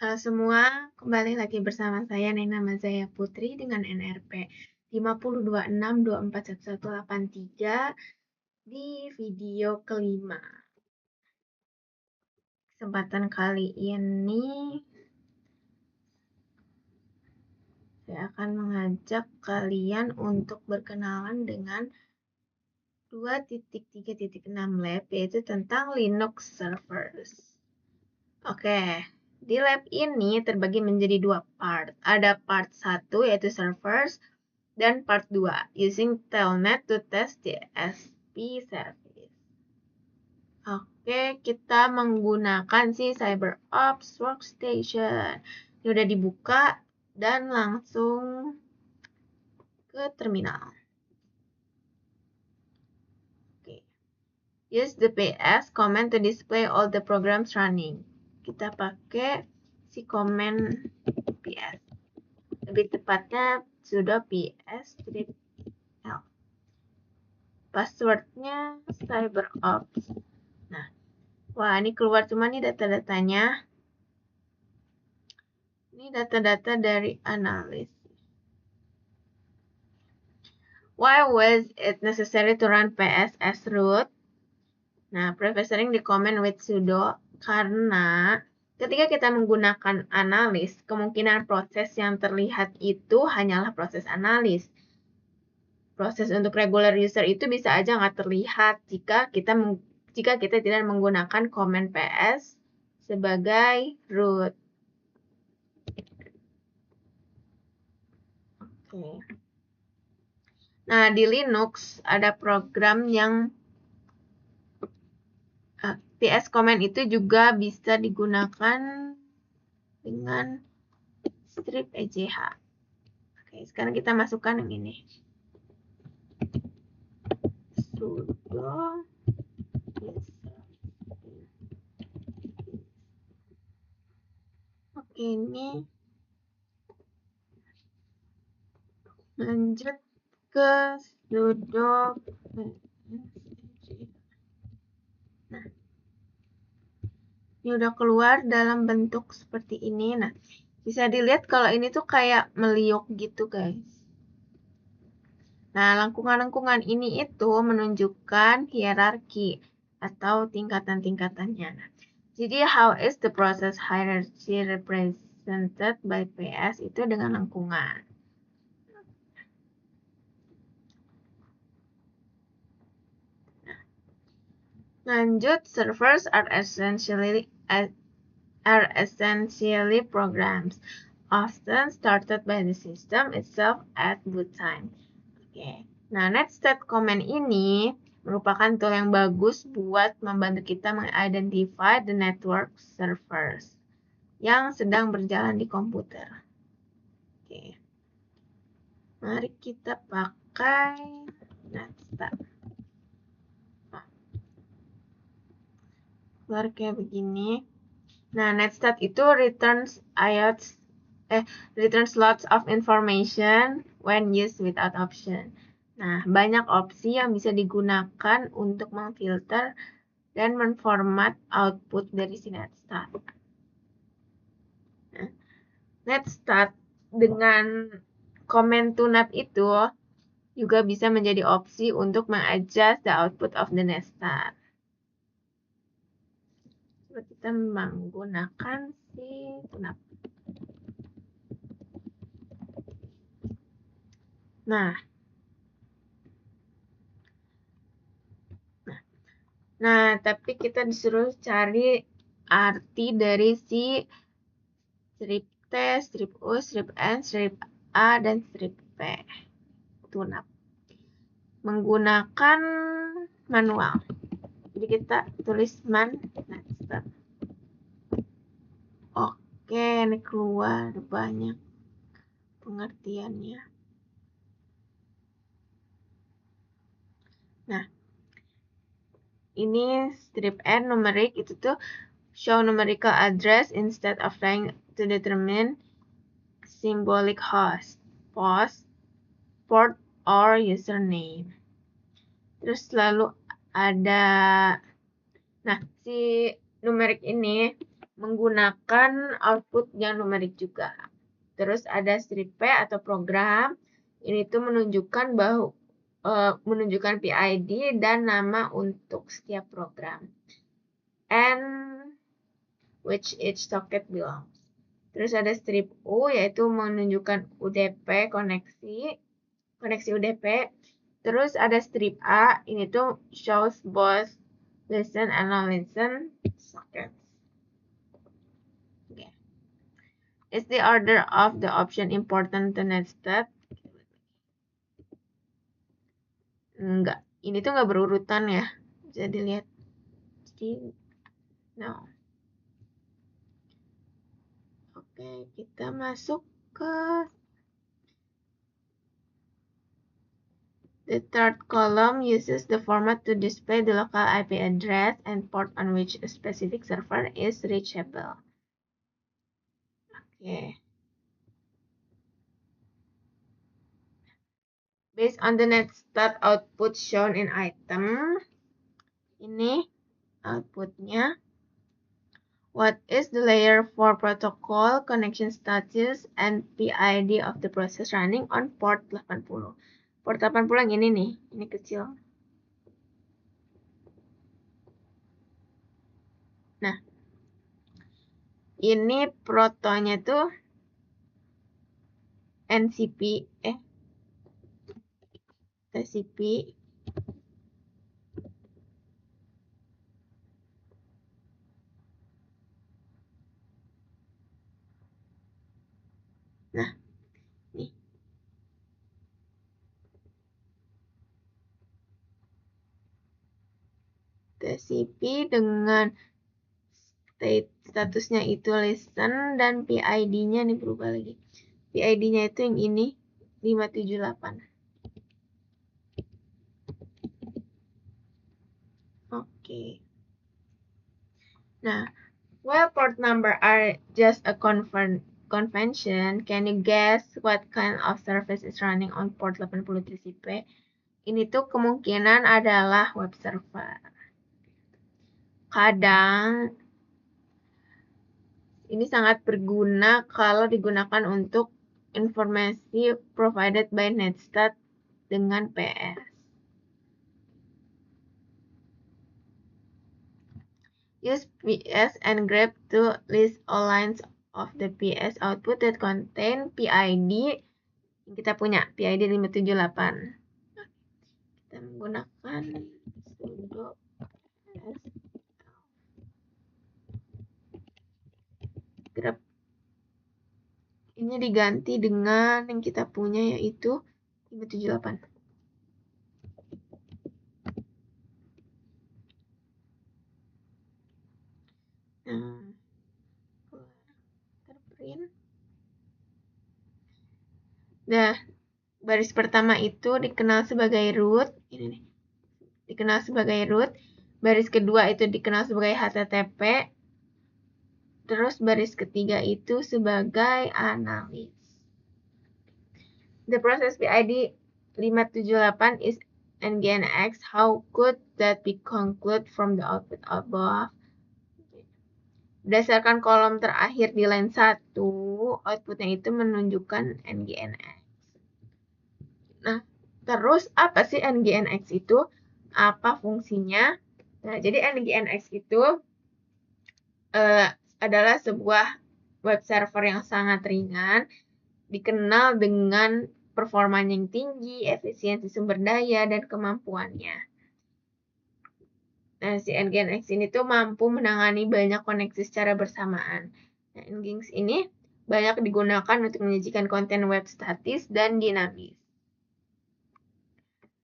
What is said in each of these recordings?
Halo semua, kembali lagi bersama saya Nena Mazaya Putri dengan NRP 5026241183 di video kelima. Kesempatan kali ini saya akan mengajak kalian untuk berkenalan dengan 2.3.6 lab, yaitu tentang Linux servers. Oke, di lab ini terbagi menjadi dua part. Ada part 1 yaitu servers, dan part 2, using Telnet to test DSP service. Oke, kita menggunakan si CyberOps Workstation. Ini udah dibuka dan langsung ke terminal. Oke. Use the PS command to display all the programs running. Kita pakai si command PS. Lebih tepatnya sudo ps -l. Passwordnya CyberOps. Nah, wah ini keluar cuma nih data-datanya. Ini data-data dari analis. Why was it necessary to run PS as root? Nah, professoring di comment with sudo karena ketika kita menggunakan analis, kemungkinan proses yang terlihat itu hanyalah proses analis. Proses untuk regular user itu bisa aja nggak terlihat jika kita tidak menggunakan command PS sebagai root. Oke. Nah, di Linux ada program yang PS command itu juga bisa digunakan dengan strip EJH. Oke, sekarang kita masukkan yang ini. Sudo Oke, ini lanjut ke sudo. Nah, ini udah keluar dalam bentuk seperti ini. Nah, bisa dilihat kalau ini tuh kayak meliuk gitu, guys. Nah, lengkungan-lengkungan ini itu menunjukkan hierarki atau tingkatan-tingkatannya. Nah, jadi how is the process hierarchy represented by PS itu dengan lengkungan. Lanjut, servers are essentially programs, often started by the system itself at boot time. Oke. Nah, netstat command ini merupakan tool yang bagus buat membantu kita mengidentify the network servers yang sedang berjalan di komputer. Oke. Mari kita pakai netstat. Keluar kayak begini. Nah, netstat itu returns lots of information when used without option. Nah, banyak opsi yang bisa digunakan untuk memfilter dan menformat output dari si netstat. Nah, netstat dengan command tunap itu juga bisa menjadi opsi untuk mengadjust the output of the netstat. Kita menggunakan si tunap. Nah, tapi kita disuruh cari arti dari si strip T, strip U, strip N, strip A, dan strip P. Tunap. Menggunakan manual. Jadi kita tulis netstat. Oke, ini keluar banyak pengertiannya. Nah, ini strip N numerik itu tuh show numerical address instead of trying to determine symbolic host, port, or username. Terus lalu ada, nah si numerik ini menggunakan output yang numerik juga. Terus ada strip P atau program. Ini tuh menunjukkan menunjukkan PID dan nama untuk setiap program. And which each socket belongs. Terus ada strip U yaitu menunjukkan UDP koneksi UDP. Terus ada strip A, ini tuh shows both listen and non-listen sockets. Okay. Is the order of the option important to nested? Enggak, ini tuh nggak berurutan ya. Bisa dilihat. Jadi, no. Oke, kita masuk ke the third column uses the format to display the local IP address and port on which a specific server is reachable. Okay. Based on the nested output shown in item, ini outputnya. What is the layer 4 protocol connection status and PID of the process running on port 80? Port 80 yang ini nih, ini kecil. Nah, ini protonya tuh TCP. Nah, nih. TCP dengan statusnya itu listen dan PID-nya nih berubah lagi. PID-nya itu yang ini 578. Oke. Nah, while port number are just a convention, can you guess what kind of service is running on port 80 TCP? Ini tuh kemungkinan adalah web server. Kadang ini sangat berguna kalau digunakan untuk informasi provided by Netstat dengan PS. Use PS and grep to list all lines of the PS output that contain PID. Kita punya PID 578. Kita menggunakan sudo grep. Ini diganti dengan yang kita punya yaitu 578. Nah, baris pertama itu dikenal sebagai root. Ini nih. Dikenal sebagai root. Baris kedua itu dikenal sebagai HTTP. Terus baris ketiga itu sebagai analis. The process PID 578 is NGINX. How could that be concluded from the output above? Berdasarkan kolom terakhir di line 1, outputnya itu menunjukkan NGINX. Nah, terus apa sih NGINX itu? Apa fungsinya? Nah, jadi NGINX itu adalah sebuah web server yang sangat ringan, dikenal dengan performanya yang tinggi, efisiensi sumber daya, dan kemampuannya. Nah, si NGINX ini tuh mampu menangani banyak koneksi secara bersamaan. Nah, NGINX ini banyak digunakan untuk menyajikan konten web statis dan dinamis.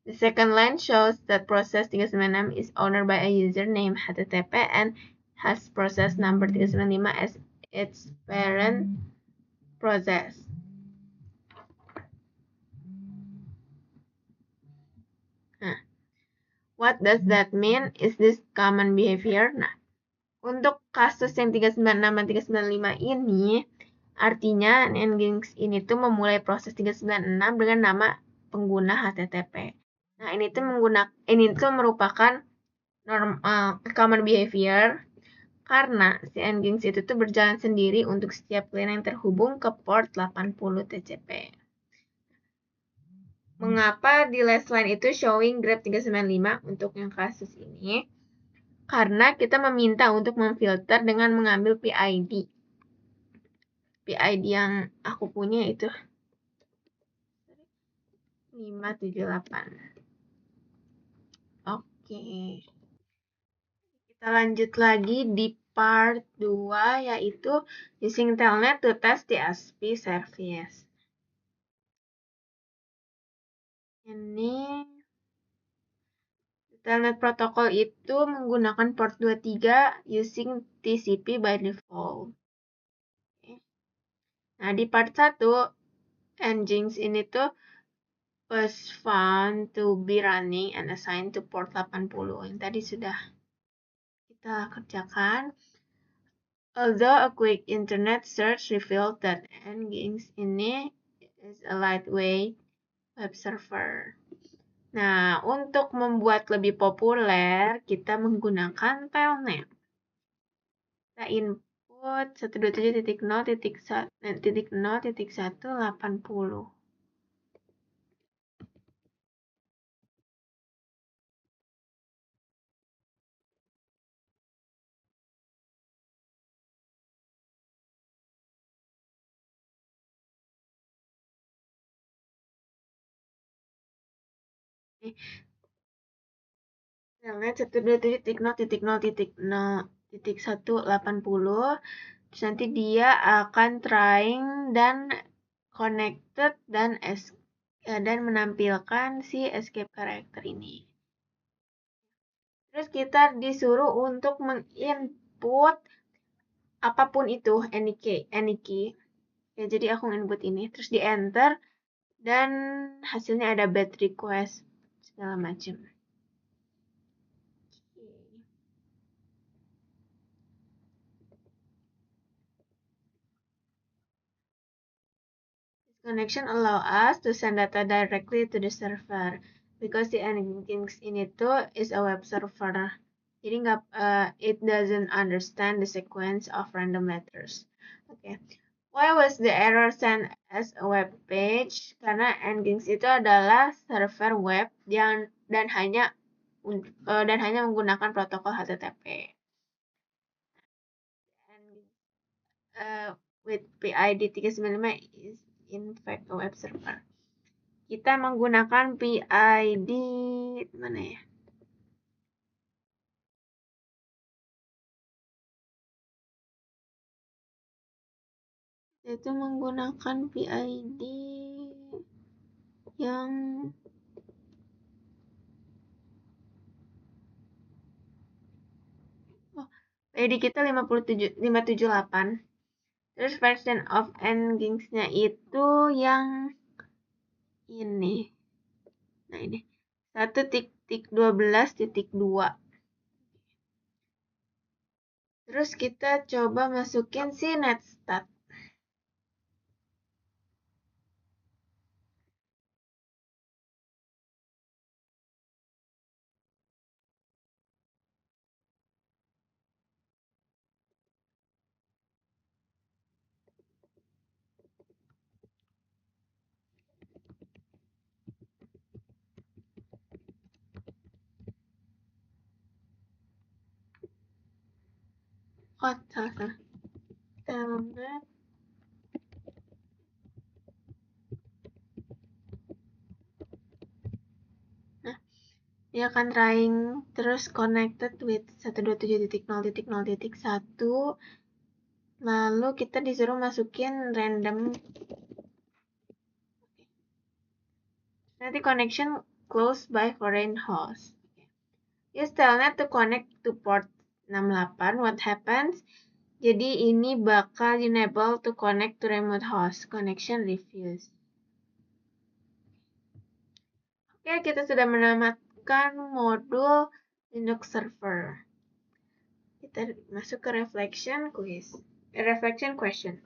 The second line shows that process 396 is owned by a user named HTTP and has process number 395 as its parent process. Nah, what does that mean? Is this common behavior? Nah, untuk kasus yang 396 dan 395 ini, artinya NGINX ini tuh memulai proses 396 dengan nama pengguna HTTP. Nah, ini tuh merupakan common behavior Karena si Nginx itu tuh berjalan sendiri untuk setiap klien yang terhubung ke port 80 TCP. Mengapa di last line itu showing grep 395 untuk yang kasus ini? Karena kita meminta untuk memfilter dengan mengambil PID. PID yang aku punya itu 578. Oke. Kita lanjut lagi di part 2, yaitu using telnet to test DSP service. Ini telnet protokol itu menggunakan port 23 using TCP by default. Nah, di part 1, Nginx ini tuh was found to be running and assigned to port 80 yang tadi sudah kita kerjakan. Although a quick internet search revealed that Nginx ini is a lightweight web server. Nah, untuk membuat lebih populer, kita menggunakan telnet. Kita input 127.0.0.180. Telnet 127.0.0.180. Terus nanti dia akan trying dan connected dan menampilkan si escape character ini. Terus kita disuruh untuk menginput apapun itu, any key. Ya, jadi aku input ini, terus di enter dan hasilnya ada bad request segala macam. Connection allow us to send data directly to the server because the Nginx ini tuh is a web server. Jadi it doesn't understand the sequence of random letters. Okay. Why was the error sent as a web page? Karena Nginx itu adalah server web dan hanya menggunakan protokol HTTP. With PID 395 is in fact a web server. Kita menggunakan PID mana ya? Itu menggunakan PID yang PID kita 578. Terus version of Nginx-nya itu yang ini. Nah, ini 1.12.2. Terus kita coba masukin si netstat. Oh, salah. Telnet. Nah, dia akan trying terus connected with 127.0.0.1. Lalu kita disuruh masukin random. Nanti connection closed by foreign host. Use telnet to connect to port 68. What happens? Jadi ini bakal enable to connect to remote host. Connection refused. Oke, kita sudah menamatkan modul Linux server. Kita masuk ke reflection question.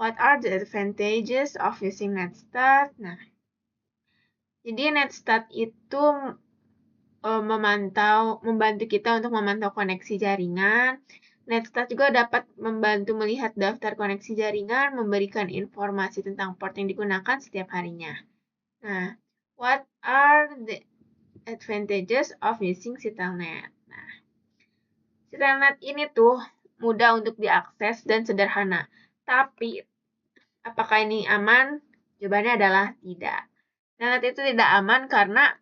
What are the advantages of using netstat? Nah, jadi netstat itu membantu kita untuk memantau koneksi jaringan. NetStat juga dapat membantu melihat daftar koneksi jaringan, memberikan informasi tentang port yang digunakan setiap harinya. Nah, what are the advantages of using CityNet? Nah, CityNet ini tuh mudah untuk diakses dan sederhana. Tapi, apakah ini aman? Jawabannya adalah tidak. CityNet itu tidak aman karena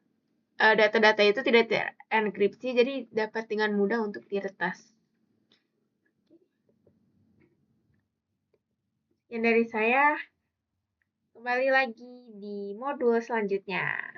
data-data itu tidak terenkripsi, jadi dapat dengan mudah untuk diretas. Yang dari saya, kembali lagi di modul selanjutnya.